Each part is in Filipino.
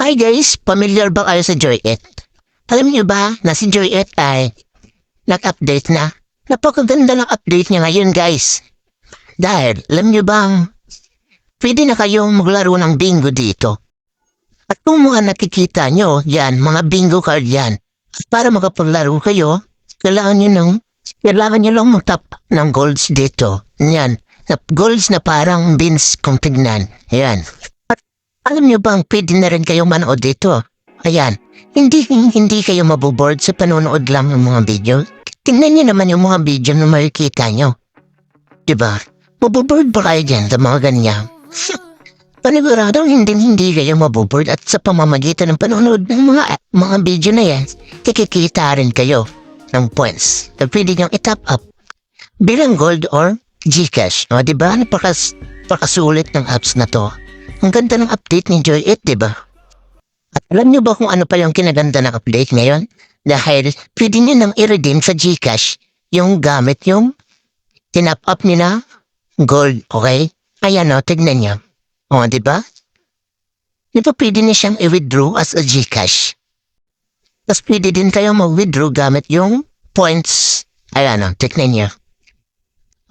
Hi guys, familiar ba kayo sa Joyet? Alam niyo ba na si Joyet ay nag-update na? Napakaganda ng update niya ngayon guys. Dahil, alam niyo bang pwede na kayong maglaro ng bingo dito. At kung mga nakikita nyo, yan, mga bingo card yan. At para makapaglaro kayo, kailangan nyo lang mag-tap ng golds dito. Yan, golds na parang beans kung tignan. Yan. Alam niyo bang pwede na rin kayo manood dito? Ayan, hindi kayo maboboard sa panonood lang ng mga video. Tingnan niyo naman yung mga video na makikita nyo. Diba? Maboboard ba kayo dyan sa mga ganyan? Paniguradong hindi kayo maboboard at sa pamamagitan ng panonood ng mga video na yan, kikikita rin kayo ng points na pwede niyong itap up bilang gold or Gcash. O diba? Napakasulit ng apps na to. Ang ganda ng update ni Joyet, diba? At alam niyo ba kung ano pa yung kinaganda ng update ngayon? Dahil pwede niyo nang i-redeem sa Gcash yung gamit yung tinap up niyo na gold, okay? Ayan o, tignan niyo. O, diba? Di ba pwede niya siyang i-withdraw as a Gcash? Tapos pwede din kayo mag-withdraw gamit yung points. Ayan o, tignan niyo.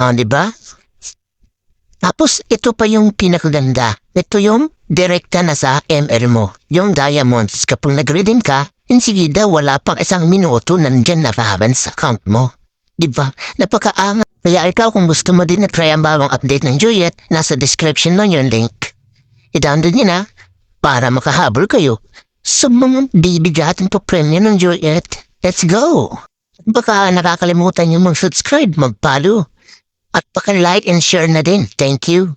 O, diba? Tapos, ito pa yung pinakaganda. Ito yung direkta na sa ML mo. Yung diamonds. Kapag nag-redeem ka, insigida wala pang 1 minuto nandyan na balance sa account mo. Diba? Napakaangat. Kaya ikaw kung gusto mo din na try ang bawang update ng Joyet, nasa description mo yung link. I-download nyo na para makahabol kayo sa mga bibigatin po premium ng Joyet. Let's go! Baka nakakalimutan nyo mag-subscribe, mag-follow. At paka-like and share na din. Thank you.